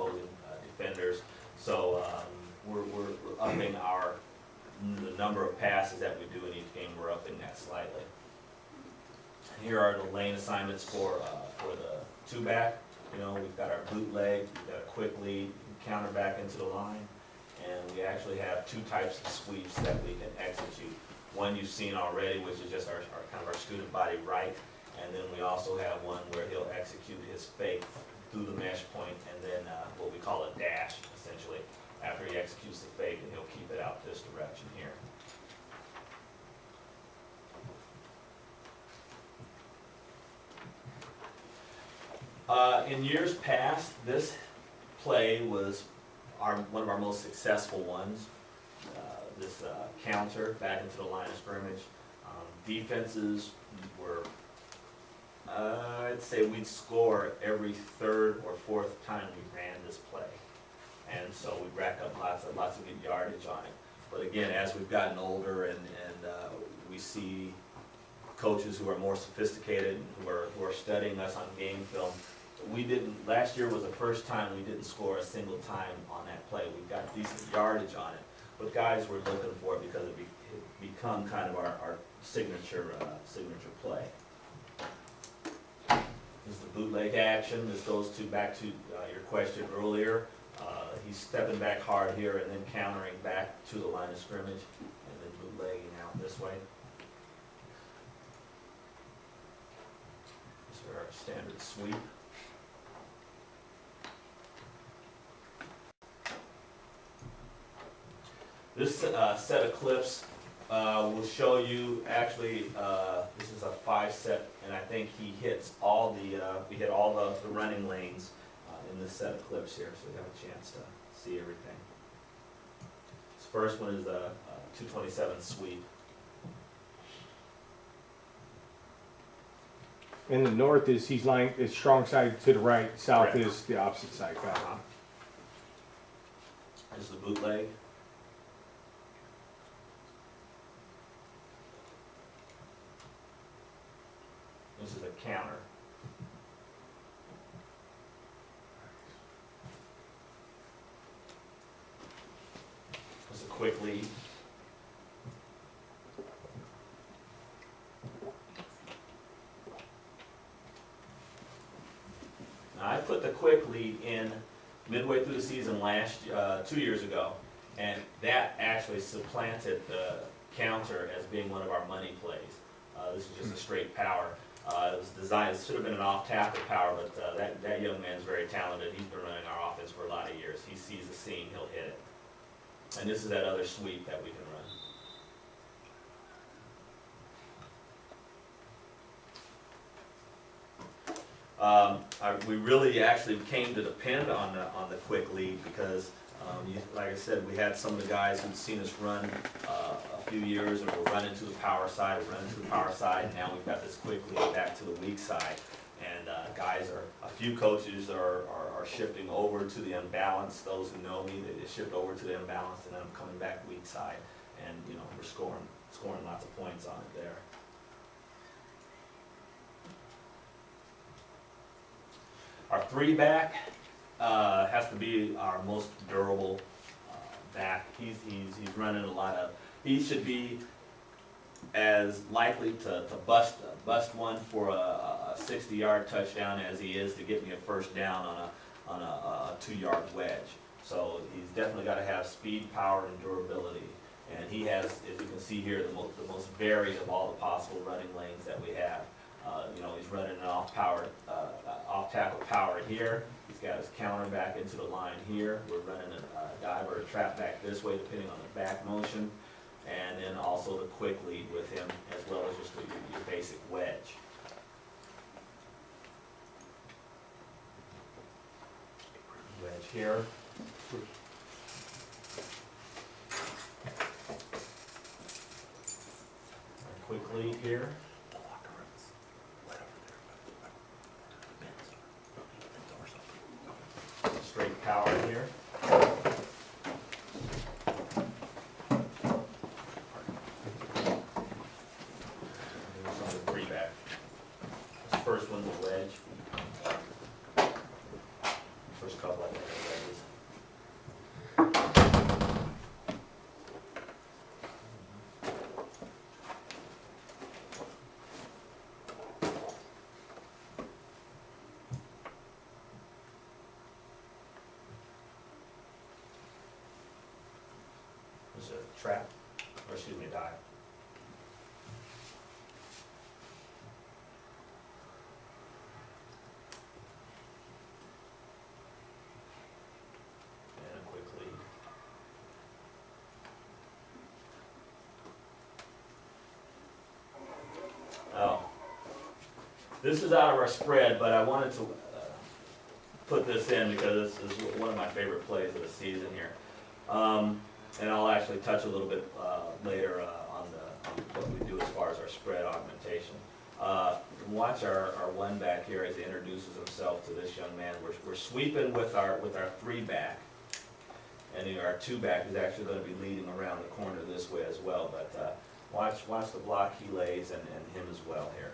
opposing defenders. So we're upping the number of passes that we do in each game. We're upping that slightly. Here are the lane assignments for the two-back. You know, we've got our bootleg, we've got a quick lead, counter back into the line, and we actually have two types of sweeps that we can execute. One you've seen already, which is just our kind of our student body right, and then we also have one where he'll execute his fake through the mesh point, and then what we call a dash, essentially, after he executes the fake, and he'll keep it out this direction here. In years past, this play was one of our most successful ones. This counter back into the line of scrimmage. Defenses were, I'd say we'd score every third or fourth time we ran this play. And so we racked up lots of good yardage on it. But again, as we've gotten older and we see coaches who are more sophisticated and who are studying us on game film, last year was the first time we didn't score a single time on that play. We got decent yardage on it, but guys were looking for it because it become kind of our signature play. This is the bootleg action. This goes back to your question earlier. He's stepping back hard here and then countering back to the line of scrimmage and then bootlegging out this way. This is our standard sweep. This set of clips will show you, actually, this is a 5-set, and I think he hits all we hit all the running lanes in this set of clips here, so we have a chance to see everything. This first one is a 227 sweep. And the north is is strong side to the right, south Correct. is the opposite side. This is the bootleg. This is a counter. This is a quick lead. Now I put the quick lead in midway through the season 2 years ago, and that actually supplanted the counter as being one of our money plays. This is just a straight power. It was designed, it should have been an off-tackle power, but that young man's very talented. He's been running our offense for a lot of years. He sees the seam, he'll hit it. And this is that other sweep that we can run. We really actually came to depend on the quick lead because, like I said, we had some of the guys who'd seen us run a few years and we're running to the power side, and now we've got this quick lead back to the weak side. And a few coaches are shifting over to the unbalanced. Those who know me, they shift over to the unbalanced, and then I'm coming back weak side, and we're scoring lots of points on it there. Our 3-back has to be our most durable back. He's running a lot of. He should be as likely to bust one for a 60-yard touchdown as he is to get me a first down on a 2-yard wedge. So he's definitely got to have speed, power, and durability. And he has, as you can see here, the most varied of all the possible running lanes that we have. He's running an off-tackle power here. He's got his counter back into the line here. We're running a dive or a trap back this way, depending on the back motion. And then also the quick lead with him, as well as just your basic wedge. Wedge here. Our quick lead here. Straight power here. First one's a wedge. First couple I think are wedge. trap, or excuse me, dive. And a quick lead. Oh. This is out of our spread, but I wanted to put this in because this is one of my favorite plays of the season here. And I'll actually touch a little bit later on what we do as far as our spread augmentation. Watch our one back here as he introduces himself to this young man. We're sweeping with our three back, and then our two back is actually going to be leading around the corner this way as well. But watch the block he lays and him as well here.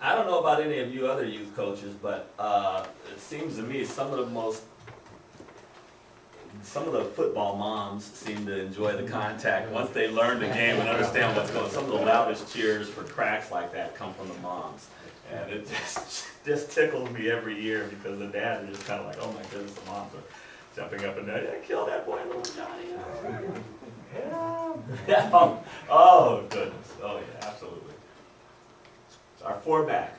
I don't know about any of you other youth coaches, but it seems to me some of the football moms seem to enjoy the contact once they learn the game and understand what's going on. Some of the loudest cheers for cracks like that come from the moms. And it just tickles me every year because the dads are just kind of like, oh my goodness, the moms are jumping up and down. Yeah, kill that boy, little Johnny. Yeah. Oh goodness. Oh yeah, absolutely. Our four back.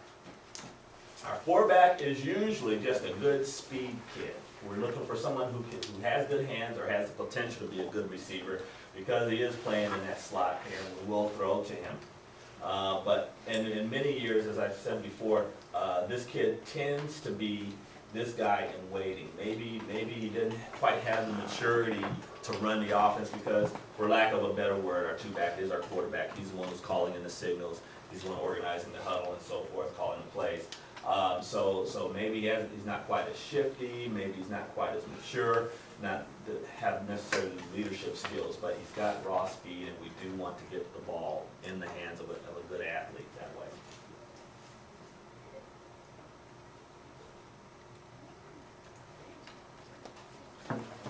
Our four back is usually just a good speed kid. We're looking for someone who has good hands or has the potential to be a good receiver because he is playing in that slot here, and we will throw to him. But in many years, as I've said before, this kid tends to be this guy in waiting. Maybe he didn't quite have the maturity to run the offense because, for lack of a better word, our two back is our quarterback. He's the one who's calling in the signals. He's the one organizing the huddle and so forth, calling the plays. So maybe he's not quite as shifty, maybe he's not quite as mature, not have necessarily leadership skills, but he's got raw speed, and we do want to get the ball in the hands of a good athlete that way.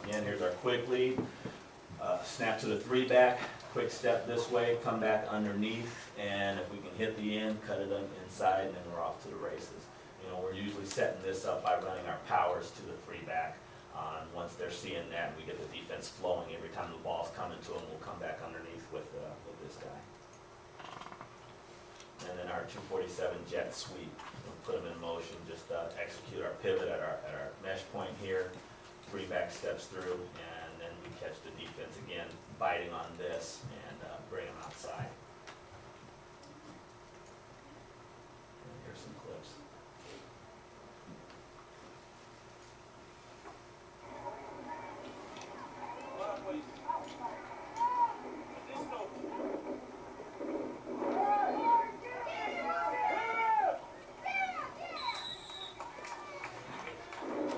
Again, here's our quick lead. Snap to the three back, quick step this way, come back underneath, and if we can hit the end, cut it inside, and then we're off to the races. You know, we're usually setting this up by running our powers to the three back. Once they're seeing that, we get the defense flowing. Every time the ball's coming to them, we'll come back underneath with this guy. And then our 247 jet sweep, we'll put them in motion, just execute our pivot at our mesh point here, three back steps through, and then we catch the defense again, biting on this, and bring them outside. And here's some clips.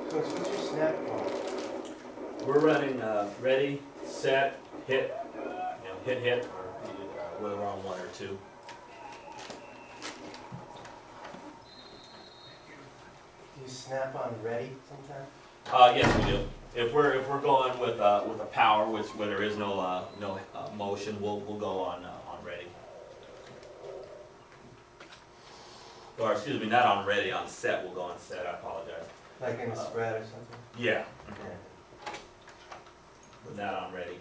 Coach, what's your snap ball? We're running ready, set, hit, hit, or whether we're on one or two. Do you snap on ready sometimes? Yes, we do. If we're going with a power, where there is no motion, we'll go on ready. Or excuse me, not on ready, on set. We'll go on set. I apologize. Like in a spread or something? Yeah, Yeah. but not on ready.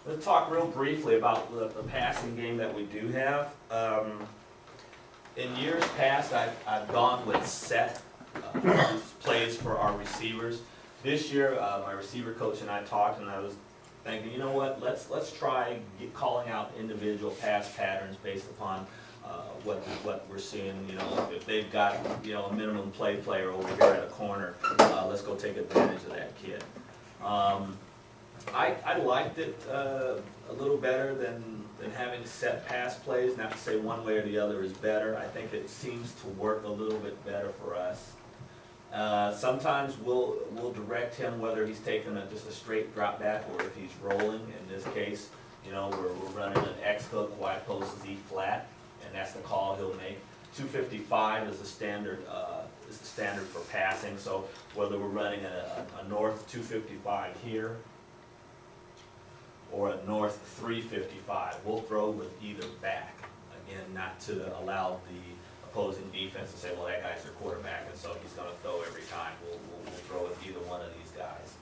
Let's talk real briefly about the passing game that we do have. In years past, I've gone with set plays for our receivers. This year, my receiver coach and I talked, and I was thinking, you know what? Let's try calling out individual pass patterns based upon what we're seeing. You know, if they've got a minimum play player over here at a corner, let's go take advantage of that kid. I liked it a little better than having set pass plays. Not to say one way or the other is better. I think it seems to work a little bit better for us. Sometimes we'll direct him whether he's taking just a straight drop back or if he's rolling. In this case, we're running an X hook, Y post Z flat, and that's the call he'll make. 255 is the standard for passing. So whether we're running a north 255 here, or a north 355. We'll throw with either back. Again, not to allow the opposing defense to say, well, that guy's their quarterback, and so he's going to throw every time. We'll throw with either one of these guys.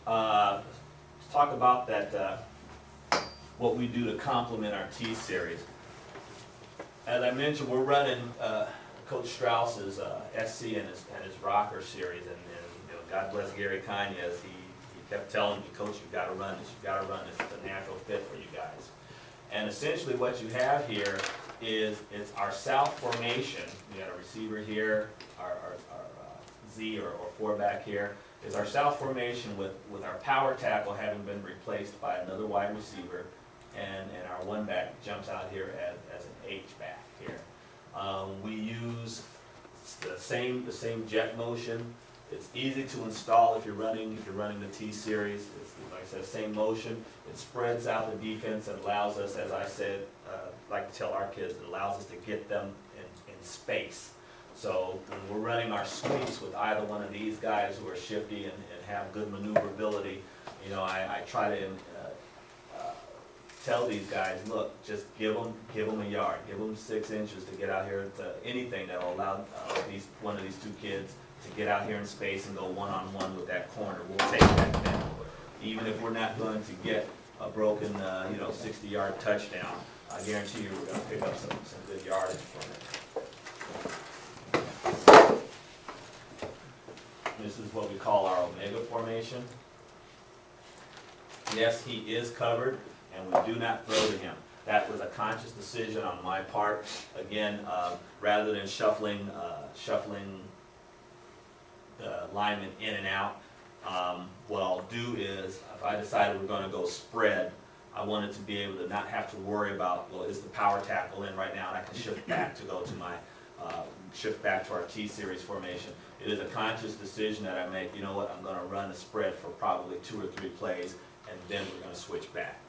Let's talk about that, what we do to complement our T-Series. As I mentioned, we're running Coach Strauss's SC and his Rocker series, and you know, God bless Gary Kanyes, he kept telling me, Coach, you've got to run this, you've got to run this, it's a natural fit for you guys. And essentially what you have here is, it's our south formation. We got a receiver here, our Z or four back here, is our south formation with our power tackle having been replaced by another wide receiver, and our one back jumps out here as an H back here. We use the same jet motion. It's easy to install if you're running the T-Series. It's, like I said, same motion. It spreads out the defense and allows us, as I said, like to tell our kids, it allows us to get them in space. So when we're running our sweeps with either one of these guys who are shifty and have good maneuverability, you know, I try to tell these guys, look, just give them a yard, give them 6 inches to get out here to anything that will allow one of these two kids to get out here in space and go one-on-one with that corner. We'll take that then. Even if we're not going to get a broken, 60-yard touchdown, I guarantee you we're going to pick up some good yardage from it. This is what we call our Omega formation. Yes, he is covered, and we do not throw to him. That was a conscious decision on my part. Again, rather than shuffling the linemen in and out, what I'll do is, if I decided we're going to go spread, I wanted to be able to not have to worry about, well, is the power tackle in right now, and I can shift back to go to my shift back to our T-Series formation. It is a conscious decision that I make. You know what? I'm going to run a spread for probably 2 or 3 plays, and then we're going to switch back.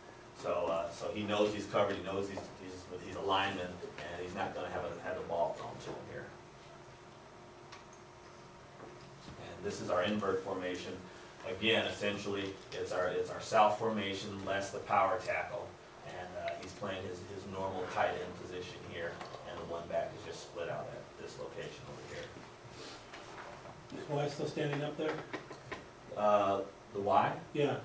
So he knows he's covered. He knows he's a lineman, and he's not going to have the ball thrown to him here. And this is our invert formation. Again, essentially, it's our south formation less the power tackle, and he's playing his normal tight end position here, and the one back is just split out at this location over here. Is Y still standing up there? The Y? Yeah.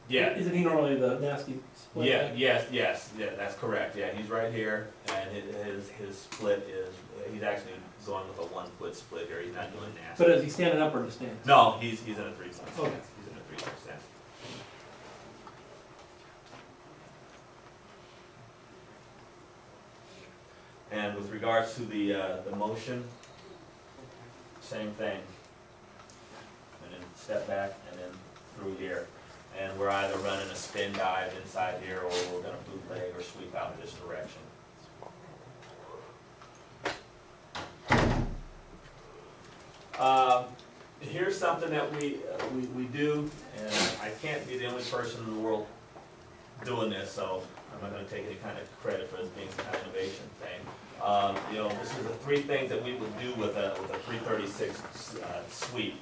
Yeah. Isn't he normally the nasty split? Yeah. Yes. Yeah, that's correct. Yeah, he's right here, and his split is, he's actually going with a 1-foot split here. He's not doing nasty. But is he standing up or just standing? No, he's in a 3-point stance. Okay. He's in a 3-point stance. And with regards to the motion, same thing. And then step back and then through here. And we're either running a spin dive inside here, or we're going to bootleg or sweep out in this direction. Here's something that we do, and I can't be the only person in the world doing this, so I'm not going to take any kind of credit for this being some kind of innovation thing. This is the 3 things that we would do with a 336 sweep.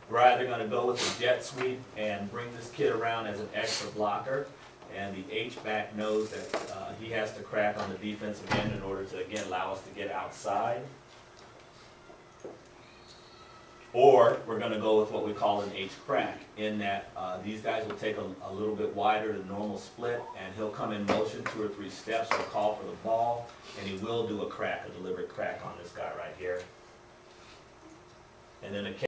We're either going to go with the jet sweep and bring this kid around as an extra blocker, and the H-back knows that he has to crack on the defensive end in order to, again, allow us to get outside. Or we're going to go with what we call an H-crack, in that these guys will take a little bit wider than normal split, and he'll come in motion 2 or 3 steps, he'll call for the ball, and he will do a crack, a deliberate crack on this guy right here. And then